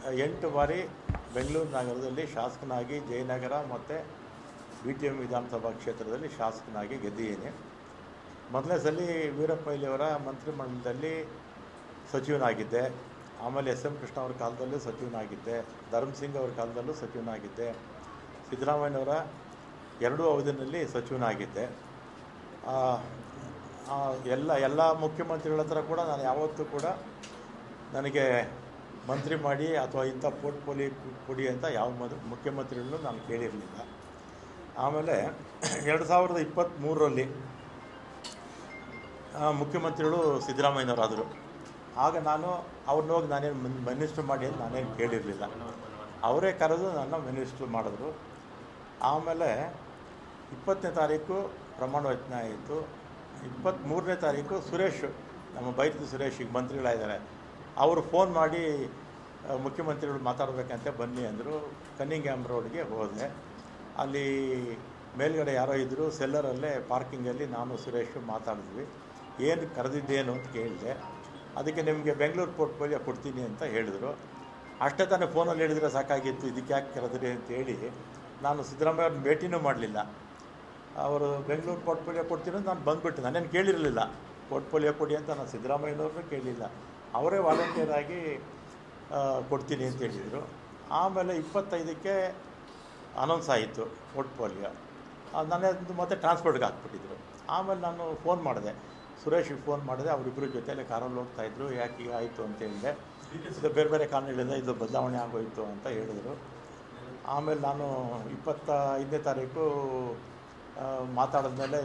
8 ಬಾರಿ ಬೆಂಗಳೂರು ನಗರದಲ್ಲಿ ಶಾಸಕನಾಗಿ ಜಯನಗರ ಮತ್ತು BTM ವಿಧಾನಸಭಾ ಕ್ಷೇತ್ರದಲ್ಲಿ ಶಾಸಕನಾಗಿ ಗೆದ್ದಿದ್ದೀನಿ. ಮೊದಲನೇ ಸಲ ವೀರಪ್ಪ ಮೊಯ್ಲಿಯವರ ಮಂತ್ರಿಮಂಡಲದಲ್ಲಿ ಸಚಿವನಾಗಿದ್ದೆ. ಆಮೇಲೆ SM ಕೃಷ್ಣ ಅವ್ರ ಕಾಲದಲ್ಲೂ ಸಚಿವನಾಗಿದ್ದೆ. ಧರ್ಮಸಿಂಗ್ ಅವ್ರ ಕಾಲದಲ್ಲೂ ಸಚಿವನಾಗಿದ್ದೆ. ಸಿದ್ದರಾಮಯ್ಯನವರ 2 ಅವಧಿಯಲ್ಲಿ ಸಚಿವನಾಗಿದ್ದೆ. ಎಲ್ಲ ಮುಖ್ಯಮಂತ್ರಿಗಳ ಹತ್ರ ಕೂಡ ನಾನು ಯಾವತ್ತೂ ಕೂಡ ನನಗೆ ಮಂತ್ರಿ ಮಾಡಿ ಅಥವಾ ಇಂಥ ಪೋರ್ಟ್ಫೋಲಿಯೋ ಕೊಡಿ ಅಂತ ಯಾವ ಮುಖ್ಯಮಂತ್ರಿಗಳನ್ನು ನಾನು ಕೇಳಿರಲಿಲ್ಲ. ಆಮೇಲೆ 2023ರಲ್ಲಿ ಮುಖ್ಯಮಂತ್ರಿಗಳು ಸಿದ್ದರಾಮಯ್ಯನವರಾದರು. ಆಗ ನಾನು ಅವ್ರನ್ನ ಹೋಗಿ ನಾನೇನು ಮಿನಿಸ್ಟ್ರ್ ಮಾಡಿ ಅಂತ ನಾನೇನು ಕೇಳಿರಲಿಲ್ಲ. ಅವರೇ ಕರೆದು ನನ್ನ ಮಿನಿಸ್ಟ್ರ್ ಮಾಡಿದ್ರು. ಆಮೇಲೆ 20ನೇ ತಾರೀಕು ಪ್ರಮಾಣ ವಚನ ಆಯಿತು. 23ನೇ ತಾರೀಕು ಸುರೇಶ್, ನಮ್ಮ ಬೈರತಿ ಸುರೇಶ್ ಈಗ ಮಂತ್ರಿಗಳಾಗಿದ್ದಾರೆ, ಅವರು ಫೋನ್ ಮಾಡಿ ಮುಖ್ಯಮಂತ್ರಿಗಳು ಮಾತಾಡಬೇಕಂತೆ ಬನ್ನಿ ಅಂದರು. ಕನ್ನಿಂಗ್ಹ್ಯಾಮ್ ರೋಡ್ಗೆ ಹೋದೆ. ಅಲ್ಲಿ ಮೇಲ್ಗಡೆ ಯಾರೋ ಇದ್ದರು, ಸೆಲ್ಲರಲ್ಲೇ ಪಾರ್ಕಿಂಗಲ್ಲಿ ನಾನು ಸುರೇಶು ಮಾತಾಡಿದ್ವಿ. ಏನು ಕರೆದಿದ್ದೇನು ಅಂತ ಕೇಳಿದೆ. ಅದಕ್ಕೆ ನಿಮಗೆ ಬೆಂಗಳೂರು ಪೋರ್ಟ್ಫೋಲಿಯೋ ಕೊಡ್ತೀನಿ ಅಂತ ಹೇಳಿದರು. ಅಷ್ಟೇ ತಾನೇ ಫೋನಲ್ಲಿ ಹೇಳಿದರೆ ಸಾಕಾಗಿತ್ತು, ಇದಕ್ಕೆ ಯಾಕೆ ಕರೆದ್ರಿ ಅಂತೇಳಿ ನಾನು ಸಿದ್ದರಾಮಯ್ಯವ್ರನ್ನ ಭೇಟಿನೂ ಮಾಡಲಿಲ್ಲ. ಅವರು ಬೆಂಗಳೂರು ಪೋರ್ಟ್ಫೋಲಿಯೋ ಕೊಡ್ತೀನಿ ಅಂತ ನಾನು ಬಂದುಬಿಟ್ಟು ನಾನೇನು ಕೇಳಿರಲಿಲ್ಲ. ಪೋರ್ಟ್ಫೋಲಿಯೋ ಕೊಡಿ ಅಂತ ನಾನು ಸಿದ್ದರಾಮಯ್ಯನವ್ರನ್ನೂ ಕೇಳಲಿಲ್ಲ. ಅವರೇ ವಾಲಂಟಿಯರ್ ಆಗಿ ಕೊಡ್ತೀನಿ ಅಂತ ಹೇಳಿದರು. ಆಮೇಲೆ 25ಕ್ಕೆ ಅನೌನ್ಸ್ ಆಯಿತು ಪೋರ್ಟ್ಫೋಲಿಯೋ. ನನ್ನದು ಮತ್ತೆ ಟ್ರಾನ್ಸ್ಪೋರ್ಟ್ಗೆ ಹಾಕ್ಬಿಟ್ಟಿದ್ರು. ಆಮೇಲೆ ನಾನು ಫೋನ್ ಮಾಡಿದೆ, ಸುರೇಶಿಗೆ ಫೋನ್ ಮಾಡಿದೆ. ಅವರಿಬ್ಬರ ಜೊತೆಯಲ್ಲಿ ಕಾರಲ್ಲಿ ಹೋಗ್ತಾಯಿದ್ರು. ಯಾಕೆ ಈಗ ಆಯಿತು ಅಂತ ಹೇಳಿದೆ. ಇದು ಬೇರೆ ಬೇರೆ ಕಾರಣಗಳಿಂದ ಇದು ಬದಲಾವಣೆ ಆಗೋಯಿತು ಅಂತ ಹೇಳಿದರು. ಆಮೇಲೆ ನಾನು 25ನೇ ತಾರೀಕು ಮಾತಾಡಿದ್ಮೇಲೆ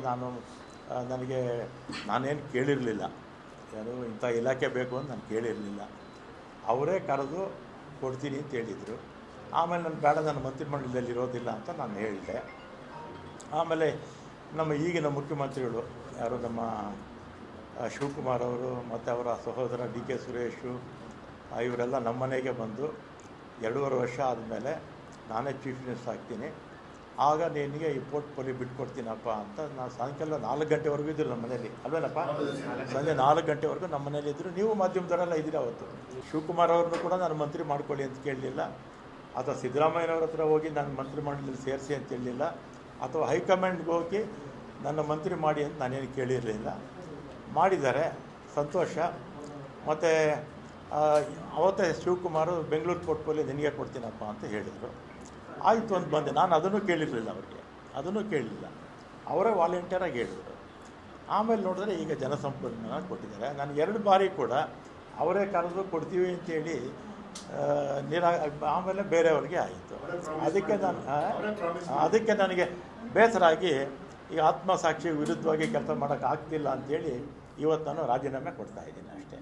ನಾನೇನು ಕೇಳಿರಲಿಲ್ಲ, ಯಾರು ಇಂಥ ಇಲಾಖೆ ಬೇಕು ಅಂತ ನಾನು ಕೇಳಿರಲಿಲ್ಲ. ಅವರೇ ಕರೆದು ಕೊಡ್ತೀನಿ ಅಂತ ಹೇಳಿದರು. ಆಮೇಲೆ ನಾನು ಬೇಡ, ನನ್ನ ಮಂತ್ರಿಮಂಡಲದಲ್ಲಿ ಇರೋದಿಲ್ಲ ಅಂತ ನಾನು ಹೇಳಿದೆ. ಆಮೇಲೆ ನಮ್ಮ ಈಗಿನ ಮುಖ್ಯಮಂತ್ರಿಗಳು ಯಾರು, ನಮ್ಮ ಶಿವಕುಮಾರ್ ಅವರು ಮತ್ತು ಅವರ ಸಹೋದರ DK ಸುರೇಶು, ಇವರೆಲ್ಲ ನಮ್ಮ ಮನೆಗೆ ಬಂದು 2.5 ವರ್ಷ ಆದಮೇಲೆ ನಾನೇ ಚೀಫ್ ಮಿನಿಸ್ಟರ್ ಆಗ್ತೀನಿ, ಆಗ ನಿನಗೆ ಈ ಪೋರ್ಟ್ಫೋಲಿಯೋ ಬಿಟ್ಕೊಡ್ತೀನಪ್ಪ ಅಂತ. ನಾನು ಸಾಯಂಕಾಲ 4 ಗಂಟೆವರೆಗೂ ಇದ್ದರು ನಮ್ಮ ಮನೇಲಿ, ಅಲ್ವೇನಪ್ಪ? ಸಂಜೆ 4 ಗಂಟೆವರೆಗೂ ನಮ್ಮ ಮನೇಲಿ ಇದ್ದರು. ನೀವು ಮಾಧ್ಯಮದವರೆಲ್ಲ ಇದ್ದೀರ. ಅವತ್ತು ಶಿವಕುಮಾರ್ ಅವ್ರನ್ನೂ ಕೂಡ ನಾನು ಮಂತ್ರಿ ಮಾಡ್ಕೊಳ್ಳಿ ಅಂತ ಕೇಳಲಿಲ್ಲ, ಅಥವಾ ಸಿದ್ದರಾಮಯ್ಯನವ್ರ ಹತ್ರ ಹೋಗಿ ನನ್ನ ಮಂತ್ರಿಮಂಡಲದಲ್ಲಿ ಸೇರಿಸಿ ಅಂತ ಹೇಳಲಿಲ್ಲ, ಅಥವಾ ಹೈಕಮಾಂಡ್ಗೆ ಹೋಗಿ ನನ್ನ ಮಂತ್ರಿ ಮಾಡಿ ಅಂತ ನಾನೇನು ಕೇಳಿರಲಿಲ್ಲ. ಮಾಡಿದ್ದಾರೆ, ಸಂತೋಷ. ಮತ್ತು ಅವತ್ತೇ ಶಿವಕುಮಾರು ಬೆಂಗಳೂರು ಪೋರ್ಟ್ಫೋಲಿಯೋ ನಿನಗೆ ಕೊಡ್ತೀನಪ್ಪ ಅಂತ ಹೇಳಿದರು. ಆಯಿತು ಅಂತ ಬಂದೆ. ನಾನು ಅದನ್ನು ಕೇಳಿರಲಿಲ್ಲ, ಅವರಿಗೆ ಅದನ್ನು ಕೇಳಲಿಲ್ಲ. ಅವರೇ ವಾಲಂಟಿಯರಾಗಿ ಹೇಳಿದರು. ಆಮೇಲೆ ನೋಡಿದ್ರೆ ಈಗ ಜಲಸಂಪನ್ಮೂಲ ಕೊಟ್ಟಿದ್ದಾರೆ. ನಾನು 2 ಬಾರಿ ಕೂಡ ಅವರೇ ಕರೆದು ಕೊಡ್ತೀವಿ ಅಂತೇಳಿ ಆಮೇಲೆ ಬೇರೆಯವ್ರಿಗೆ ಆಯಿತು. ಅದಕ್ಕೆ ನನಗೆ ಬೇಸರ ಆಗಿ ಈಗ ಆತ್ಮಸಾಕ್ಷಿ ವಿರುದ್ಧವಾಗಿ ಕೆಲಸ ಮಾಡೋಕ್ಕಾಗ್ತಿಲ್ಲ ಅಂಥೇಳಿ ಇವತ್ತು ನಾನು ರಾಜೀನಾಮೆ ಕೊಡ್ತಾಯಿದ್ದೀನಿ ಅಷ್ಟೇ.